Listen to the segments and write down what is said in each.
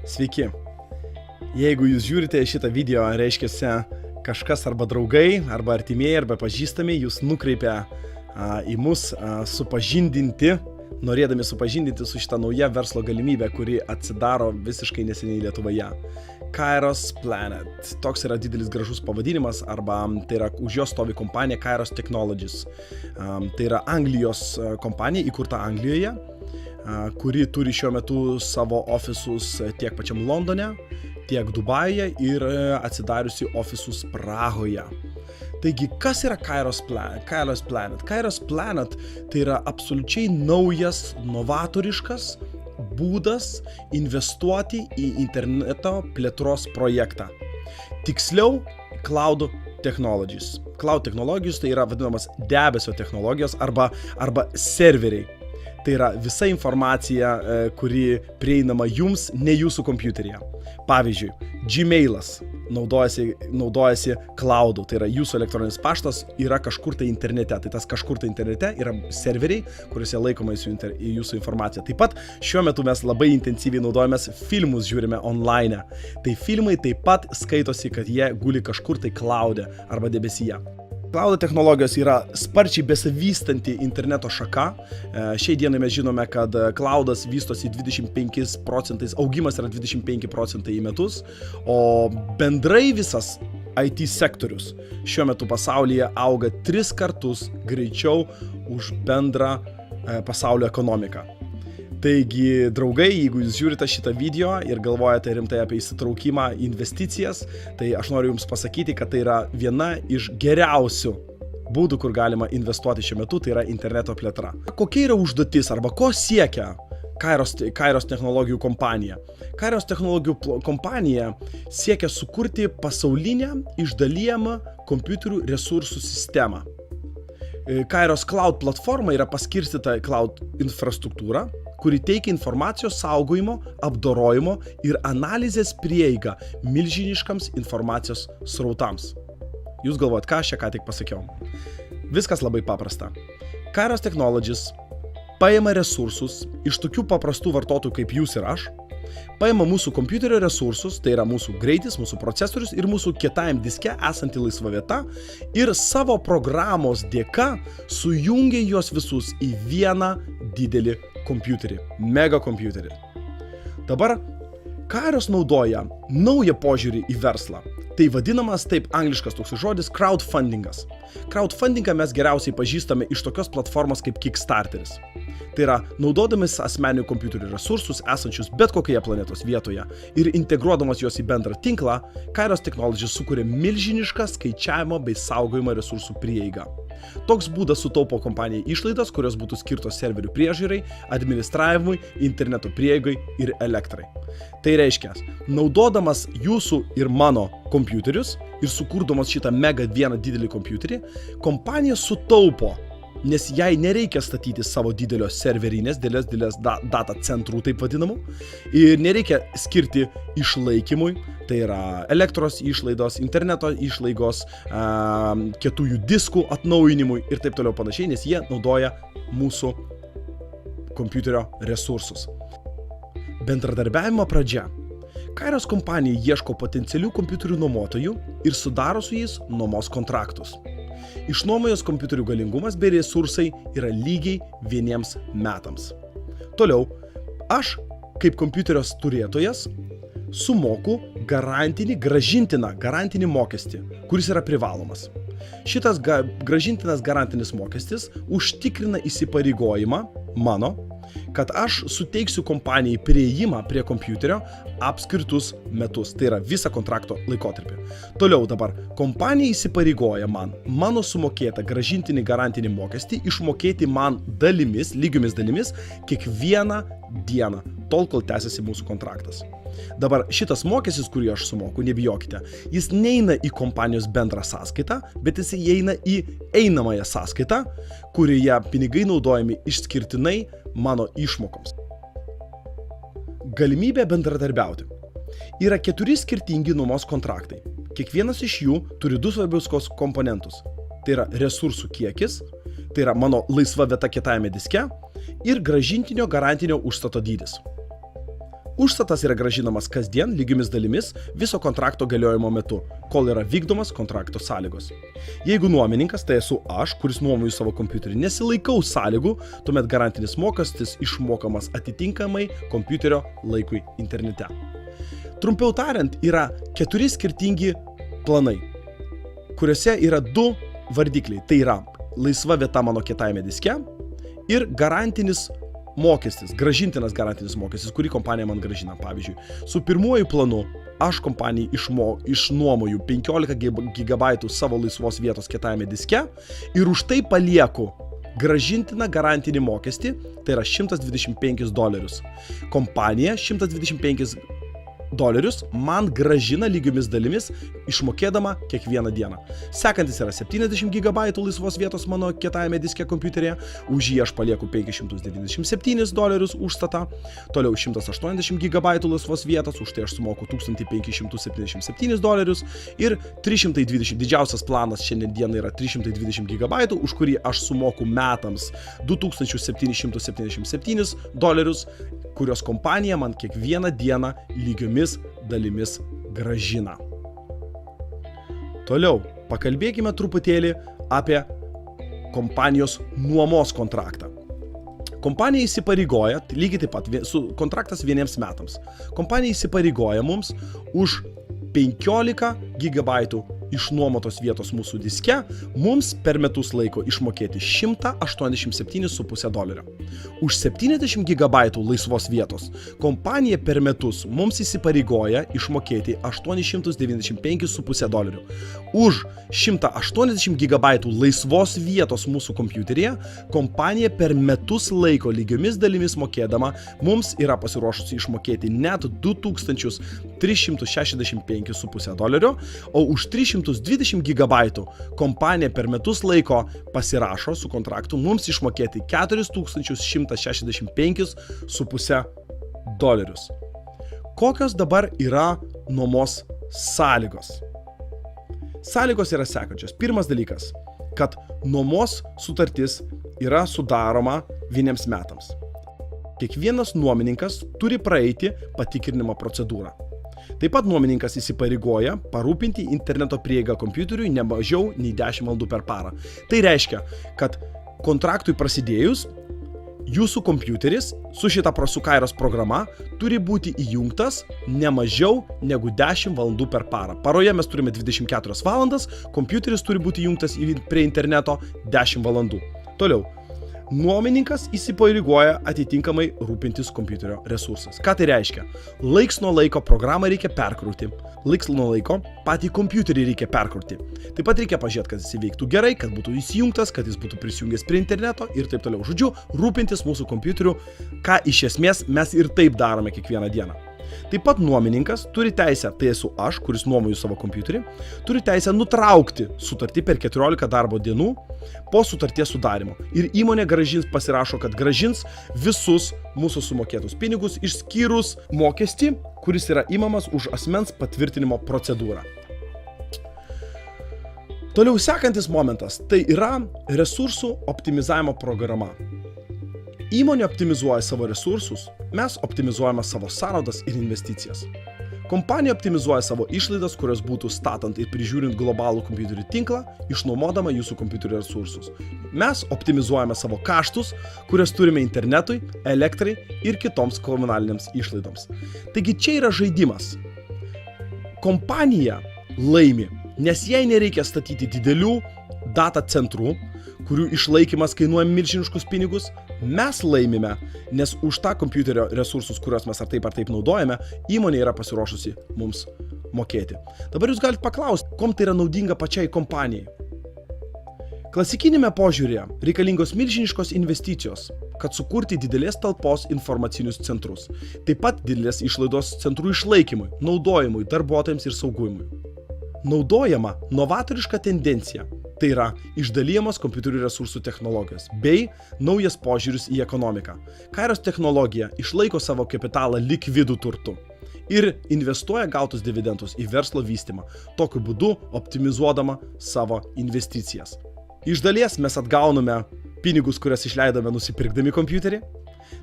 Sveiki. Jeigu jūs žiūrite šitą video, reiškiasi kažkas arba draugai, arba artimieji, arba pažįstami, jūs nukreipia į mus supažindinti, norėdami supažindinti su šitą naują verslo galimybę, kuri atsidaro visiškai neseniai Lietuvoje. Kairos Planet. Toks yra didelis gražus pavadinimas, arba tai yra už jo stovi kompanija Kairos Technologies. Tai yra Anglijos kompanija, įkurta Anglijoje, kuri turi šiuo metu savo ofisus tiek pačiam Londone, tiek Dubajuje ir atsidariusi ofisus Prahoje. Taigi, kas yra Kairos Planet? Kairos Planet tai yra absoliučiai naujas, novatoriškas būdas investuoti į interneto plėtros projektą. Tiksliau, Cloud Technologies. Cloud Technologies tai yra vadinamas debesio technologijos arba serveriai. Tai yra visa informacija, kuri prieinama jums, ne jūsų kompiuteryje. Pavyzdžiui, Gmailas naudojasi cloudu, tai yra jūsų elektroninis paštas yra kažkur tai internete. Tai tas kažkur tai internete yra serveriai, kuriuose laikoma jūsų informacija. Taip pat šiuo metu mes labai intensyviai naudojamės filmus, žiūrime online. Tai filmai taip pat skaitosi, kad jie guli kažkur tai cloude arba debesyje. Cloud technologijos yra sparčiai besivystanti interneto šaka. Šiai dienai mes žinome, kad cloudas vystosi 25%, augimas yra 25% į metus, o bendrai visas IT sektorius šiuo metu pasaulyje auga 3 kartus greičiau už bendrą pasaulio ekonomiką. Taigi, draugai, jeigu jūs žiūrite šitą video ir galvojate rimtai apie įsitraukimą, investicijas, tai aš noriu jums pasakyti, kad tai yra viena iš geriausių būdų, kur galima investuoti šiuo metu, tai yra interneto plėtra. Kokia yra užduotis arba ko siekia Kairos technologijų kompanija? Kairos technologijų kompanija siekia sukurti pasaulinę išdalijamą kompiuterių resursų sistemą. Kairos Cloud platforma yra paskirstyta Cloud infrastruktūra, kuri teikia informacijos saugojimo, apdorojimo ir analizės prieigą milžiniškams informacijos srautams. Jūs galvojat, ką aš čia ką tik pasakiau? Viskas labai paprasta. Kairos Technologies paima resursus iš tokių paprastų vartotojų kaip jūs ir aš, paima mūsų kompiuterio resursus, tai yra mūsų greitis, mūsų procesorius ir mūsų kietajam diske esanti laisva vieta ir savo programos dėka sujungia juos visus į vieną didelį kompiuterį, mega kompiuterį. Dabar Kairos naudoja naują požiūrį į verslą. Tai vadinamas taip angliškas toks žodis crowdfundingas. Crowdfundingą mes geriausiai pažįstame iš tokios platformos kaip Kickstarteris. Tai yra, naudodamis asmeninių kompiuterių resursus esančius bet kokioje planetos vietoje ir integruodamas juos į bendrą tinklą, Kairos Technologies sukuria milžinišką skaičiavimo bei saugojimo resursų prieigą. Toks būdas sutaupo kompanijai išlaidas, kurios būtų skirtos serverių priežiūrai, administravimui, interneto prieigai ir elektrai. Tai reiškia, naudodamas jūsų ir mano kompiuterius ir sukurdamas šitą mega vieną didelį kompiuterį, kompanija sutaupo, nes jai nereikia statyti savo didelio serverinės, didelės data centrų, taip vadinamų, ir nereikia skirti išlaikymui, tai yra elektros išlaidos, interneto išlaigos, kietųjų diskų atnaujinimui ir taip toliau panašiai, nes jie naudoja mūsų kompiuterio resursus. Bendradarbiavimo pradžia. Kairos kompanija ieško potencialių kompiuterių nuomotojų ir sudaro su jais nuomos kontraktus. Išnuomojos kompiuterių galingumas bei resursai yra lygiai 1 metams. Toliau, aš, kaip kompiuterio turėtojas, sumoku garantinį mokestį, kuris yra privalomas. Šitas grąžintinas garantinis mokestis užtikrina įsipareigojimą mano, kad aš suteiksiu kompanijai prieimą prie kompiuterio apskritus metus, tai yra visą kontrakto laikotarpį. Toliau dabar, kompanija įsipareigoja mano sumokėtą grąžintinį garantinį mokestį išmokėti man lygiomis dalimis kiekvieną dieną, tol kol tęsiasi mūsų kontraktas. Dabar šitas mokestis, kurį aš sumoku, nebijokite, jis neina į kompanijos bendrą sąskaitą, bet jis įeina į einamąją sąskaitą, kurioje pinigai naudojami išskirtinai mano išmokoms. Galimybė bendradarbiauti. Yra 4 skirtingi nuomos kontraktai. Kiekvienas iš jų turi 2 svarbius komponentus. Tai yra resursų kiekis, tai yra mano laisva vieta kietajame diske ir grąžintinio garantinio užstato dydis. Užstatas yra grąžinamas kasdien lygiomis dalimis viso kontrakto galiojimo metu, kol yra vykdomas kontrakto sąlygos. Jeigu nuomininkas, tai esu aš, kuris nuomoju savo kompiuterį, nesilaikau sąlygų, tuomet garantinis mokestis išmokamas atitinkamai kompiuterio laikui internete. Trumpiau tariant, yra 4 skirtingi planai, kuriuose yra 2 vardikliai. Tai yra laisva vieta mano kietajame diske ir garantinis mokestis, grąžintinas garantinis mokestis, kurį kompanija man grąžina. Pavyzdžiui, su pirmuoju planu aš kompanijai išnuomoju 15 GB savo laisvos vietos kietajame diske ir už tai palieku grąžintiną garantinį mokestį, tai yra $125. Kompanija $125 man grąžina lygiomis dalimis, išmokėdama kiekvieną dieną. Sekantis yra 70 GB laisvos vietos mano kietajame diske kompiuterėje, už jį aš palieku $597 užstatą, toliau 180 GB laisvos vietos, už tai aš sumoku $1577 ir 320, didžiausias planas šiandien dieną yra 320 GB, už kurį aš sumoku metams $2777, kurios kompanija man kiekvieną dieną lygiomis dalimis grąžina. Toliau, pakalbėkime truputėlį apie kompanijos nuomos kontraktą. Kompanija įsipareigoja, lygiai taip pat, kontraktas 1 metams. Kompanija įsipareigoja mums už 15 GB išnuomotos vietos mūsų diske, mums per metus laiko išmokėti $187,5. Už 70 GB laisvos vietos kompanija per metus mums įsipareigoja išmokėti $895,5. Už 180 GB laisvos vietos mūsų kompiuteryje kompanija per metus laiko lygiomis dalimis mokėdama mums yra pasiruošusi išmokėti net $2,365,5, o už 320 GB kompanija per metus laiko pasirašo su kontraktu mums išmokėti $4,165,5. Kokios dabar yra nuomos sąlygos? Sąlygos yra sekančios. Pirmas dalykas, kad nuomos sutartis yra sudaroma 1 metams. Kiekvienas nuomininkas turi praeiti patikrinimo procedūrą. Taip pat nuomininkas įsipareigoja parūpinti interneto prieigą kompiuteriui ne mažiau nei 10 valandų per parą. Tai reiškia, kad kontraktui prasidėjus, jūsų kompiuteris su šita Kairos programa turi būti įjungtas ne mažiau negu 10 valandų per parą. Paroje mes turime 24 valandas, kompiuteris turi būti įjungtas prie interneto 10 valandų. Toliau. Nuomininkas įsipareigoja atitinkamai rūpintis kompiuterio resursais. Ką tai reiškia? Laiks nuo laiko programą reikia perkrauti, laiks nuo laiko patį kompiuterį reikia perkrauti. Taip pat reikia pažiūrėti, kad jis veiktų gerai, kad būtų įsijungtas, kad jis būtų prisijungęs prie interneto ir taip toliau. Žodžiu, rūpintis mūsų kompiuteriu, ką iš esmės mes ir taip darome kiekvieną dieną. Taip pat nuomininkas turi teisę, tai esu aš, kuris nuomoju savo kompiuterį, turi teisę nutraukti sutartį per 14 darbo dienų po sutarties sudarimo. Ir įmonė pasirašo, kad grąžins visus mūsų sumokėtus pinigus, išskyrus mokestį, kuris yra imamas už asmens patvirtinimo procedūrą. Toliau sekantis momentas, tai yra resursų optimizavimo programa. Įmonė optimizuoja savo resursus, mes optimizuojame savo sąnaudas ir investicijas. Kompanija optimizuoja savo išlaidas, kurios būtų statant ir prižiūrint globalų kompiuterių tinklą, išnuomodama jūsų kompiuterių resursus. Mes optimizuojame savo kaštus, kurias turime internetui, elektrai ir kitoms komunalinėms išlaidoms. Taigi čia yra žaidimas. Kompanija laimi, nes jai nereikia statyti didelių data centrų, kurių išlaikymas kainuoja milžiniškus pinigus. Mes laimime, nes už tą kompiuterio resursus, kuriuos mes ar taip naudojame, įmonė yra pasiruošusi mums mokėti. Dabar jūs galite paklausti, kom tai yra naudinga pačiai kompanijai. Klasikinėme požiūrėje reikalingos milžiniškos investicijos, kad sukurti didelės talpos informacinius centrus. Taip pat didelės išlaidos centrų išlaikymui, naudojimui, darbuotojams ir saugumui. Naudojama novatoriška tendencija. Tai yra išdalijamos kompiuterių resursų technologijos bei naujas požiūris į ekonomiką. Kairos technologija išlaiko savo kapitalą likvidų turtu ir investuoja gautus dividendus į verslo vystymą, tokiu būdu optimizuodama savo investicijas. Iš dalies mes atgauname pinigus, kurias išleidome nusipirkdami kompiuterį,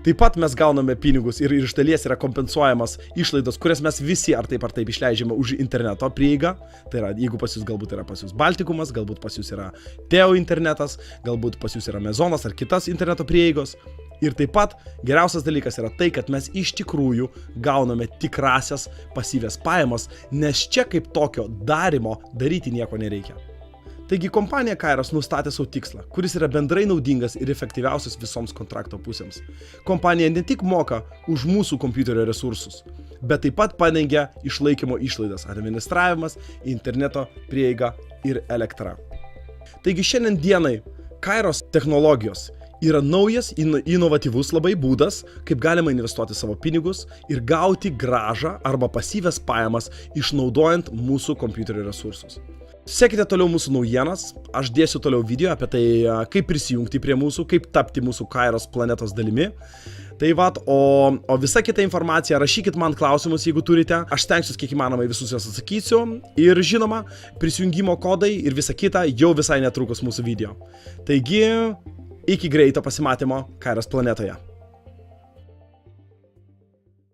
Taip pat mes gauname pinigus ir iš dalies yra kompensuojamas išlaidos, kurias mes visi ar taip išleidžiame už interneto prieigą. Tai yra, jeigu pas jūs galbūt yra pas jūs Baltikumas, galbūt pas jūs yra Teo internetas, galbūt pas jūs yra Mezonas ar kitas interneto prieigos. Ir taip pat geriausias dalykas yra tai, kad mes iš tikrųjų gauname tikrasias pasyvias pajamas, nes čia kaip tokio daryti nieko nereikia. Taigi kompanija Kairos nustatė savo tikslą, kuris yra bendrai naudingas ir efektyviausias visoms kontrakto pusėms. Kompanija ne tik moka už mūsų kompiuterio resursus, bet taip pat padengia išlaikymo išlaidas, administravimas, interneto prieiga ir elektra. Taigi šiandien dienai Kairos technologijos yra naujas, inovatyvus labai būdas, kaip galima investuoti savo pinigus ir gauti grąžą arba pasyvias pajamas išnaudojant mūsų kompiuterio resursus. Sekite toliau mūsų naujienas, aš dėsiu toliau video apie tai, kaip prisijungti prie mūsų, kaip tapti mūsų Kairos planetos dalimi. Tai vat, o visa kita informacija, rašykit man klausimus, jeigu turite, aš stengsiu kiek įmanoma visus juos atsakysiu ir žinoma, prisijungimo kodai ir visa kita jau visai netrukus mūsų video. Taigi, iki greito pasimatymo Kairos planetoje.